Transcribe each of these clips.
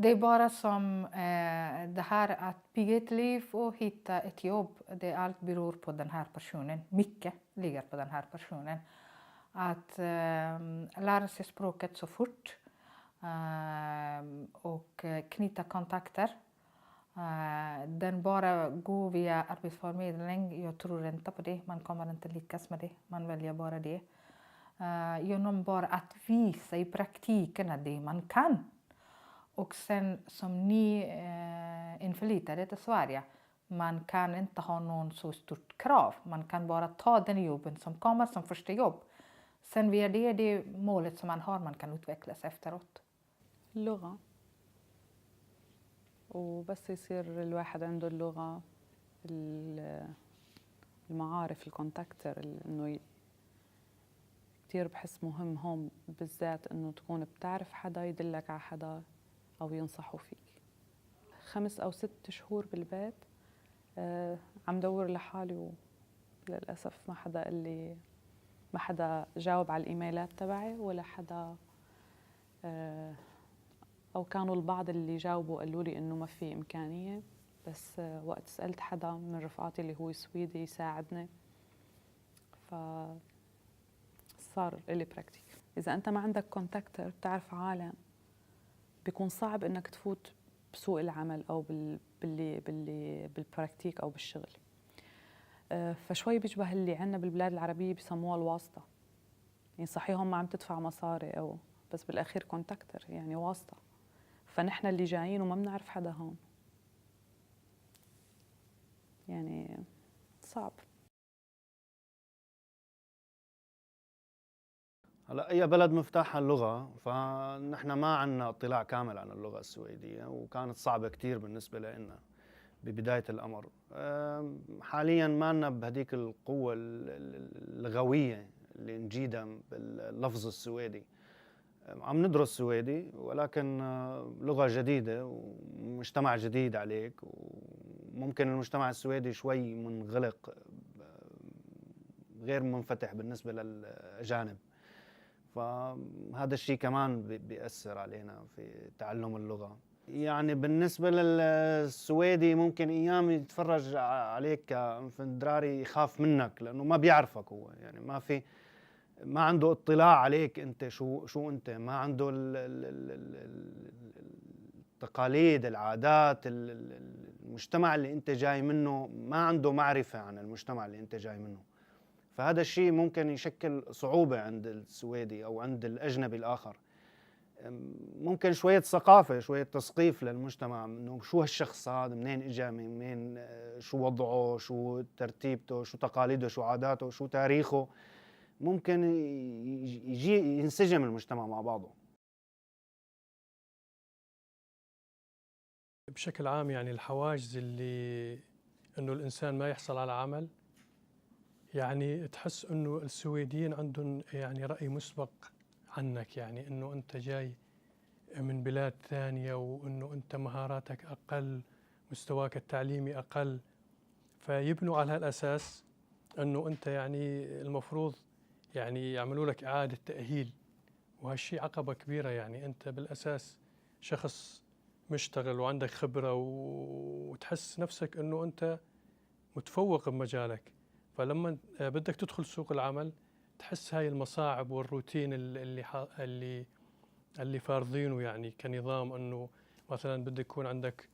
Det är bara som det här att bygga ett liv och hitta ett jobb. Allt beror på den här personen. Mycket ligger på den här personen. Att lära sig språket så fort och knyta kontakter. Den bara går via arbetsförmedling. Jag tror inte på det. Man kommer inte lyckas med det. Man väljer bara det. Genom bara att visa i praktiken att det man kan. Och sen som ni inflyttade till Sverige, man kan inte ha någon så stort krav. Man kan bara ta den jobben som kommer som första jobb. sen via det målet som man har, man kan utvecklas efteråt. اللغة، وبس يصير الواحد عنده اللغة، المعارف، الكونتاكتر، انه كتير بحس مهم هون بالذات انه تكون بتعرف حدا يدلك على حدا او ينصحوا فيك. 5 أو 6 شهور بالبيت عم دور لحالي، وللأسف ما حدا جاوب على الإيميلات تبعي، ولا حدا أو كانوا البعض اللي جاوبوا قالوا لي إنه ما في إمكانية، بس وقت سألت حدا من رفقاتي اللي هو سويدي يساعدني، فصار إلي براكتيك. إذا أنت ما عندك كونتاكتر بتعرف عالم، بيكون صعب إنك تفوت بسوق العمل أو بالبراكتيك أو بالشغل. فشوي بيشبه اللي عندنا بالبلاد العربية بيسموها الواسطة، يعني صحيح هم ما عم تدفع مصاري بس بالأخير كونتاكتر، يعني واسطة. فنحن اللي جايين وما بنعرف حدا هون، يعني صعب. هلا اي بلد مفتاحها اللغه، فنحن ما عندنا اطلاع كامل عن اللغه السويديه، وكانت صعبه كثير بالنسبه لنا ببدايه الامر. حاليا ما لنا بهديك القوه اللغويه اللي نجيدها باللفظ السويدي. عم ندرس سويدي، ولكن لغه جديده ومجتمع جديد عليك، وممكن المجتمع السويدي شوي منغلق، غير منفتح بالنسبه للاجانب. فهذا الشيء كمان بيأثر علينا في تعلم اللغة. يعني بالنسبة للسويدي ممكن أيام يتفرج عليك كفندراري يخاف منك، لأنه ما بيعرفك هو، يعني ما عنده اطلاع عليك أنت شو أنت، ما عنده التقاليد، العادات، المجتمع اللي أنت جاي منه، ما عنده معرفة عن المجتمع اللي أنت جاي منه. فهذا الشيء ممكن يشكل صعوبة عند السويدي أو عند الأجنبي الآخر. ممكن شوية ثقافة، شوية تثقيف للمجتمع، إنه شو هالشخص هذا، منين إجا، من شو وضعه، شو ترتيبته، شو تقاليده، شو عاداته، شو تاريخه، ممكن يجي ينسجم المجتمع مع بعضه. بشكل عام يعني الحواجز اللي إنه الإنسان ما يحصل على عمل، يعني تحس إنه السويديين عندهم يعني رأي مسبق عنك، يعني إنه أنت جاي من بلاد ثانية، وإنه أنت مهاراتك أقل، مستواك التعليمي أقل، فيبنوا على هالأساس إنه أنت يعني المفروض يعني يعملوا لك إعادة تأهيل، وهالشيء عقبة كبيرة. يعني أنت بالأساس شخص مشتغل وعندك خبرة وتحس نفسك إنه أنت متفوق بمجالك، فلما بدك تدخل سوق العمل تحس هاي المصاعب والروتين اللي فارضينه، يعني كنظام إنه مثلا بده يكون عندك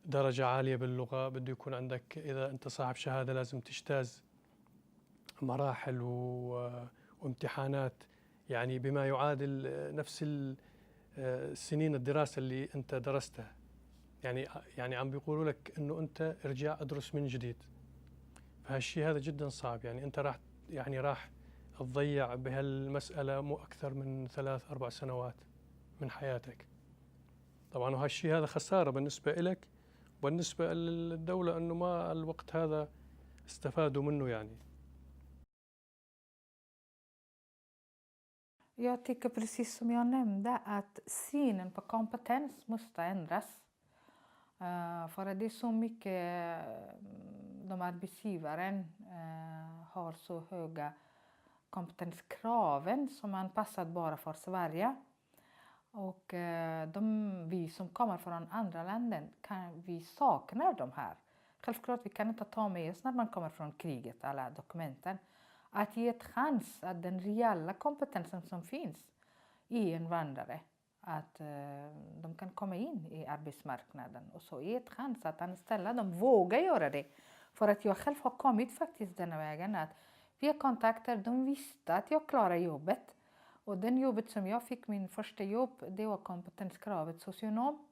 درجة عالية باللغة، بده يكون عندك إذا أنت صاحب شهادة لازم تجتاز مراحل وامتحانات، يعني بما يعادل نفس سنين الدراسة اللي أنت درستها. يعني عم بيقولوا لك إنه أنت ارجع ادرس من جديد، فهالشيء هذا جدا صعب. يعني أنت راح تضيع بهالمسألة مو أكثر من 3-4 سنوات من حياتك طبعا، وهالشيء هذا خسارة بالنسبة إلك وبالنسبة للدولة، أنه ما الوقت هذا استفادوا منه يعني. Jag tycker precis som jag nämnde att synen på kompetens måste ändras. För att det är så mycket de arbetsgivaren har så höga kompetenskraven som är anpassat bara för Sverige. Och vi som kommer från andra länder, vi saknar de här. Självklart, vi kan inte ta med oss när man kommer från kriget, alla dokumenten. Att ge ett chans att den reella kompetensen som finns i invandrare, att de kan komma in i arbetsmarknaden. Och så ge ett chans att anställa dem, våga göra det. För att jag själv har kommit faktiskt den vägen att via kontakter, de visste att jag klarar jobbet. Och den jobbet som jag fick, min första jobb, det var kompetenskravet socionom.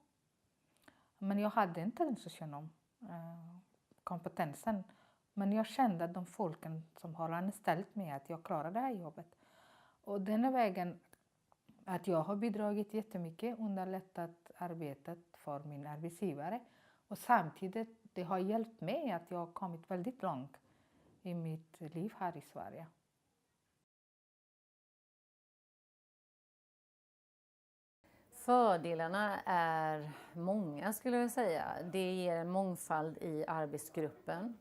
Men jag hade inte den socionomkompetensen. Men jag kände att de folken som har anställt mig, att jag klarar det här jobbet. Och den vägen att jag har bidragit jättemycket, underlättat arbetet för min arbetsgivare. Och samtidigt, det har hjälpt mig att jag har kommit väldigt långt i mitt liv här i Sverige. Fördelarna är många skulle jag säga. Det ger en mångfald i arbetsgruppen.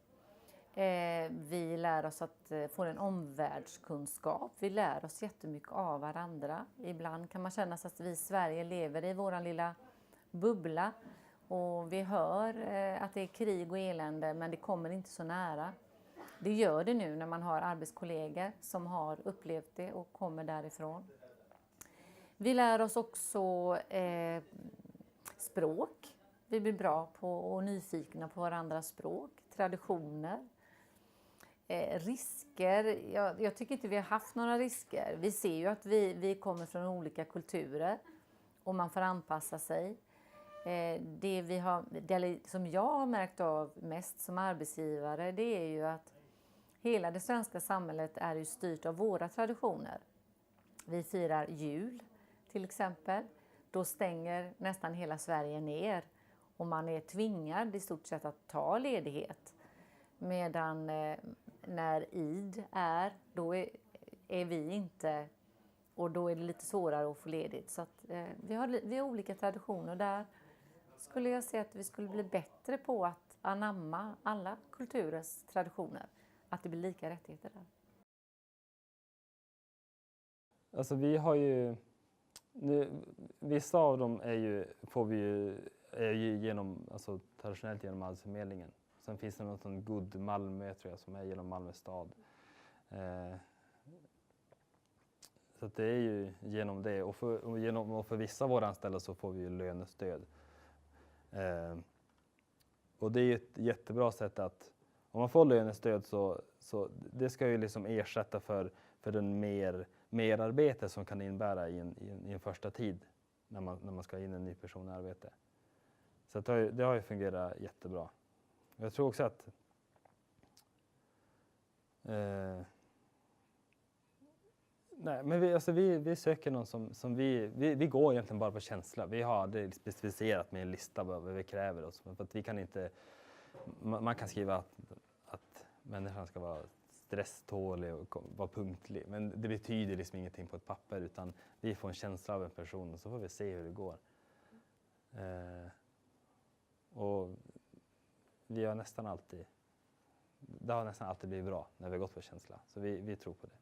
Vi lär oss att få en omvärldskunskap. Vi lär oss jättemycket av varandra. Ibland kan man känna att vi i Sverige lever i vår lilla bubbla. Och vi hör att det är krig och elände, men det kommer inte så nära. Det gör det nu när man har arbetskollegor som har upplevt det och kommer därifrån. Vi lär oss också språk. Vi blir bra på och nyfikna på varandras språk, traditioner. Risker, jag tycker inte vi har haft några risker. Vi ser ju att vi kommer från olika kulturer och man får anpassa sig. Det som jag har märkt av mest som arbetsgivare, det är ju att hela det svenska samhället är ju styrt av våra traditioner. Vi firar jul till exempel. Då stänger nästan hela Sverige ner och man är tvingad i stort sett att ta ledighet. Medan när Eid är, då är vi inte, och då är det lite svårare att få ledigt. Så att, vi har olika traditioner. Där skulle jag säga att vi skulle bli bättre på att anamma alla kulturers traditioner. Att det blir lika rättigheter där. Alltså vi har ju, vissa av dem är ju genom, alltså traditionellt genom Arbetsförmedlingen. Sen finns det något sånt Good Malmö tror jag som är genom Malmö stad. Så att det är ju genom det och för vissa av våra anställda så får vi ju lönestöd. Och det är ju ett jättebra sätt att om man får lönestöd så det ska ju liksom ersätta för den merarbete som kan innebära i en första tid när man ska in en ny person i arbete. Så att det har ju fungerat jättebra. Jag tror också att vi söker någon som vi går egentligen bara på känsla. Vi har det specificerat med en lista vad vi kräver oss. För att vi kan inte, man kan skriva att människan ska vara stresstålig och vara punktlig. Men det betyder liksom ingenting på ett papper utan vi får en känsla av en person och så får vi se hur det går. Och det har nästan alltid blivit bra när vi har gått på känsla. Så vi tror på det.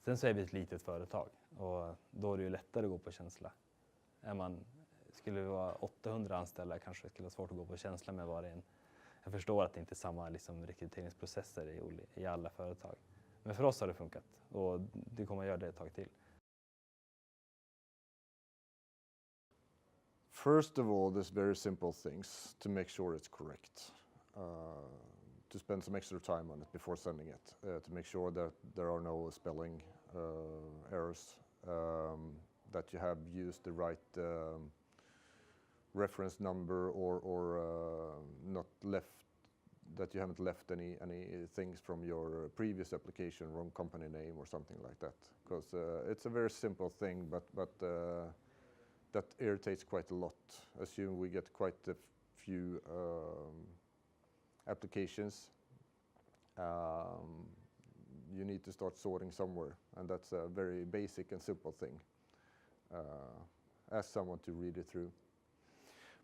Sen så är vi ett litet företag och då är det ju lättare att gå på känsla. Skulle vi vara 800 anställda kanske det skulle vara svårt att gå på känsla med var och en. Jag förstår att det inte är samma rekryteringsprocesser i alla företag. Men för oss har det funkat och det kommer att göra det ett tag till. First of all, there's very simple things to make sure it's correct. To spend some extra time on it before sending it, to make sure that there are no spelling errors, that you have used the right reference number or not left, that you haven't left any things from your previous application, wrong company name or something like that. Because it's a very simple thing, but that irritates quite a lot. Assume we get quite a few applications. You need to start sorting somewhere, and that's a very basic and simple thing. Ask someone to read it through.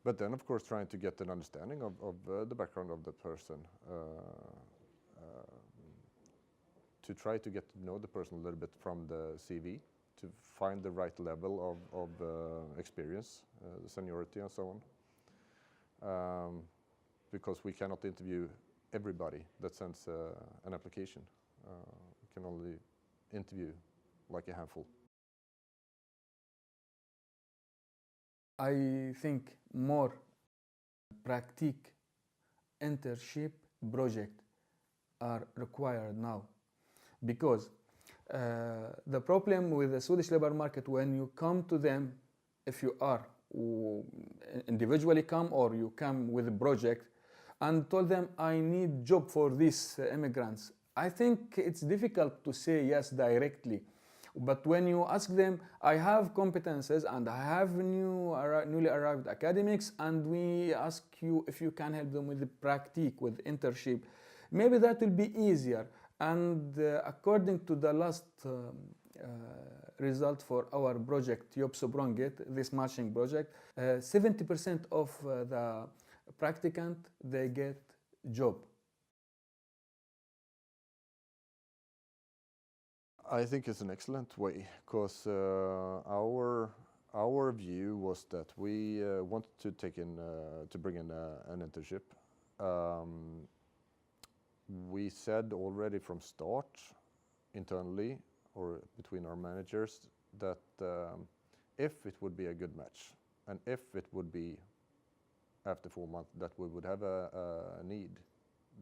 But then, of course, trying to get an understanding of the background of the person. To try to get to know the person a little bit from the CV, to find the right level of experience, seniority and so on. Because we cannot interview everybody that sends an application. We can only interview like a handful. I think more practice internship project are required now, because the problem with the Swedish labor market, when you come to them, if you are individually come or you come with a project and told them I need job for these immigrants, I think it's difficult to say yes directly. But when you ask them, I have competences and I have newly arrived academics, and we ask you if you can help them with the practice, with internship, maybe that will be easier. And according to the last result for our project, Jobbsprånget, this matching project, 70% of the practicant, they get job. I think it's an excellent way, because our view was that we wanted to bring in an internship. We said already from start, internally or between our managers, that if it would be a good match, and if it would be after 4 months that we would have a need,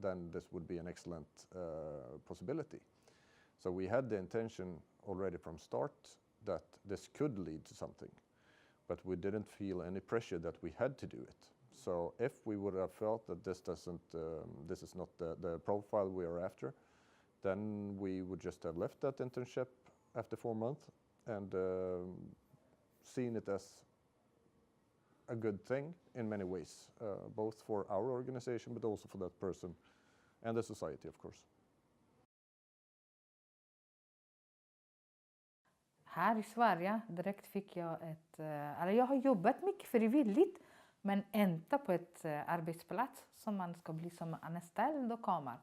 then this would be an excellent possibility. So we had the intention already from start that this could lead to something, but we didn't feel any pressure that we had to do it. So if we would have felt that this is not the profile we are after, then we would just have left that internship after 4 months and seen it as a good thing in many ways, both for our organization but also for that person and the society, of course. Här i Sverige direkt fick jag eller jag har jobbat mycket frivilligt, men inte på ett arbetsplats som man ska bli som anställd och kommer.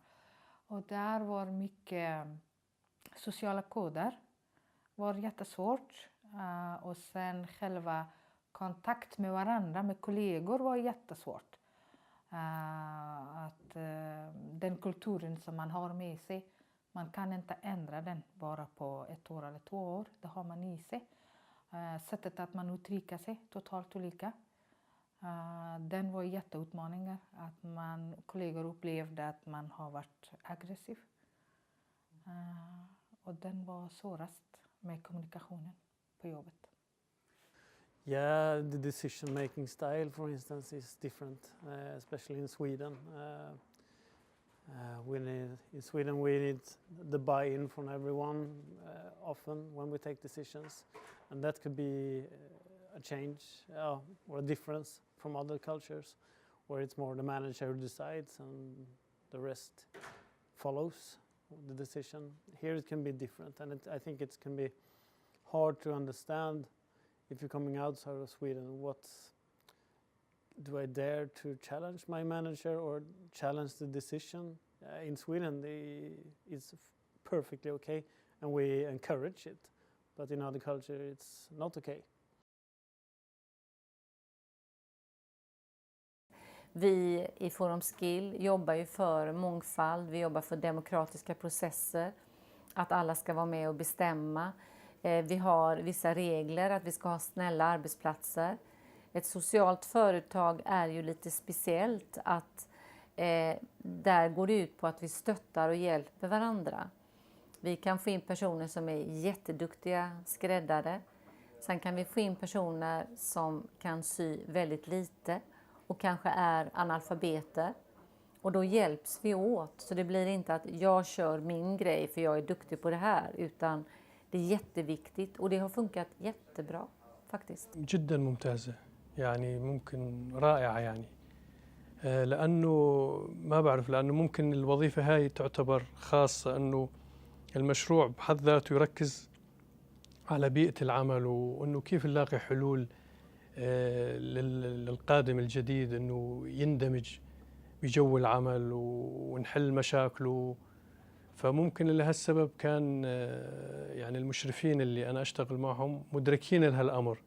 Och där var mycket sociala koder, var jättesvårt. Och sen själva kontakt med varandra, med kollegor, var jättesvårt. Den kulturen som man har med sig, man kan inte ändra den bara på 1 år eller 2 år. Det har man i sig. Sättet att man uttrycker sig, totalt olika. Den var jätteutmaningar. Att kollegor upplevde att man har varit aggressiv. Och den var svårast med kommunikationen på jobbet. Yeah, the decision-making style, for instance, is different, especially in Sweden. In Sweden, we need the buy-in from everyone often when we take decisions, and that could be a change or a difference from other cultures, where it's more the manager who decides and the rest follows the decision. Here it can be different, and I think it can be hard to understand if you're coming outside of Sweden. Do I dare to challenge my manager or challenge the decision? In Sweden, it's perfectly okay, and we encourage it. But in other cultures, it's not okay. Vi i Forum Skill jobbar ju för mångfald, vi jobbar för demokratiska processer, att alla ska vara med och bestämma. Vi har vissa regler, att vi ska ha snälla arbetsplatser. Ett socialt företag är ju lite speciellt, att där går det ut på att vi stöttar och hjälper varandra. Vi kan få in personer som är jätteduktiga skräddare. Sen kan vi få in personer som kan sy väldigt lite och kanske är analfabeter. Och då hjälps vi åt. Så det blir inte att jag kör min grej för jag är duktig på det här, utan det är jätteviktigt och det har funkat jättebra faktiskt. جدا ممتازة، يعني ممكن رائعة يعني. لأنه ما بعرف، لأنه ممكن الوظيفة هاي تعتبر خاصة، أنه المشروع بحد ذاته يركز على بيئة العمل، وأنه كيف نلاقي حلول للقادم الجديد أنه يندمج بجو العمل ونحل مشاكله. فممكن لهالسبب كان يعني المشرفين اللي أنا أشتغل معهم مدركين لهالأمر،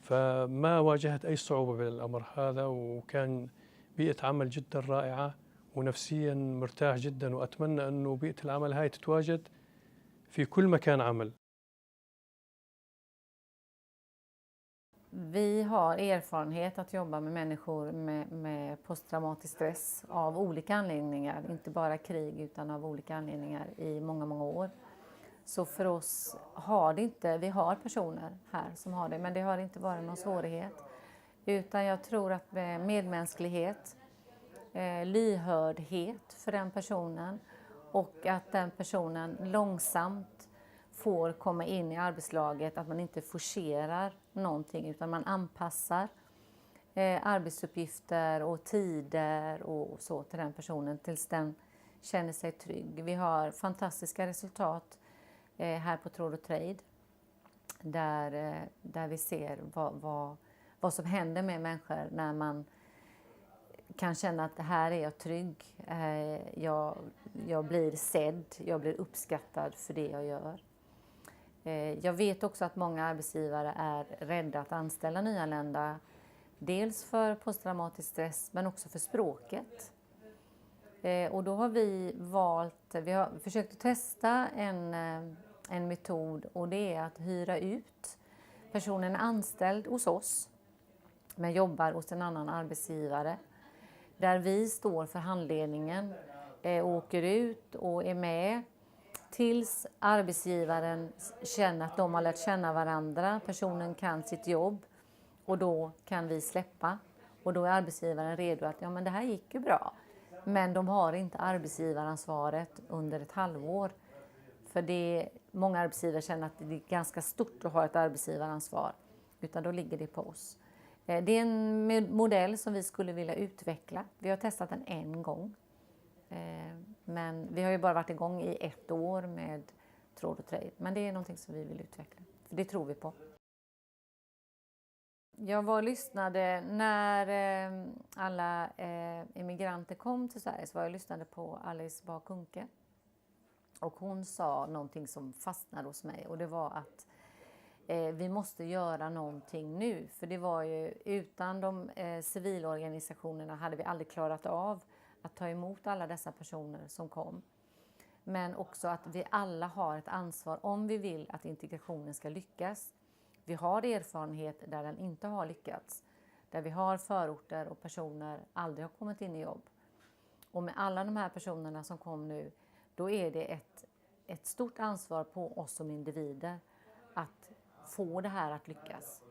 فما واجهت أي صعوبة بالأمر هذا، وكان بيئة عمل جدا رائعة ونفسيا مرتاح جدا، وأتمنى أنه بيئة العمل هاي تتواجد في كل مكان عمل. Vi har erfarenhet att jobba med människor med posttraumatisk stress av olika anledningar, inte bara krig utan av olika anledningar i många, många år. Så för oss har det inte, vi har personer här som har det, men det har inte varit någon svårighet. Utan jag tror att med medmänsklighet, lyhördhet för den personen och att den personen långsamt får komma in i arbetslaget, att man inte forcerar någonting utan man anpassar arbetsuppgifter och tider och så till den personen tills den känner sig trygg. Vi har fantastiska resultat här på Tråd och Trade där vi ser vad som händer med människor när man kan känna att här är jag trygg, jag blir sedd, jag blir uppskattad för det jag gör. Jag vet också att många arbetsgivare är rädda att anställa nyanlända, dels för posttraumatisk stress men också för språket. Och då har vi har försökt att testa en metod, och det är att hyra ut. Personen är anställd hos oss men jobbar hos en annan arbetsgivare. Där vi står för handledningen, åker ut och är med tills arbetsgivaren känner att de har lärt känna varandra, personen kan sitt jobb, och då kan vi släppa. Och då är arbetsgivaren redo att ja, men det här gick ju bra. Men de har inte arbetsgivaransvaret under ett halvår. För många arbetsgivare känner att det är ganska stort att ha ett arbetsgivaransvar. Utan då ligger det på oss. Det är en modell som vi skulle vilja utveckla. Vi har testat den en gång. Men vi har ju bara varit igång i 1 år med Tråd och Trade. Men det är någonting som vi vill utveckla. För det tror vi på. Jag var och lyssnade när alla immigranter kom till Sverige. Så var jag och lyssnade på Alice Bah Kuhnke. Och hon sa någonting som fastnade hos mig. Och det var att vi måste göra någonting nu. För det var ju utan de civilorganisationerna hade vi aldrig klarat av att ta emot alla dessa personer som kom. Men också att vi alla har ett ansvar om vi vill att integrationen ska lyckas. Vi har erfarenhet där den inte har lyckats. Där vi har förorter och personer aldrig har kommit in i jobb. Och med alla de här personerna som kom nu, då är det ett stort ansvar på oss som individer att få det här att lyckas.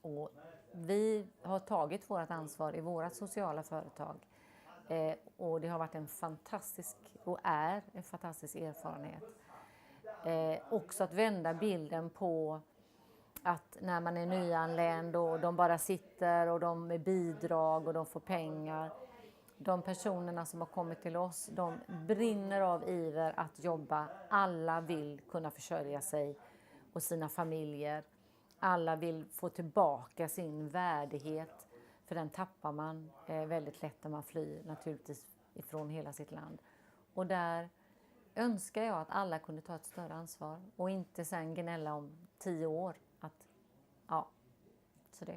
Och vi har tagit vårt ansvar i våra sociala företag. Och det har varit en fantastisk erfarenhet. Också att vända bilden på att när man är nyanländ och de bara sitter och de är bidrag och de får pengar. De personerna som har kommit till oss, de brinner av iver att jobba. Alla vill kunna försörja sig och sina familjer. Alla vill få tillbaka sin värdighet. För den tappar man väldigt lätt när man flyr naturligtvis ifrån hela sitt land. Och där önskar jag att alla kunde ta ett större ansvar. Och inte sen gnälla om 10 år. Så det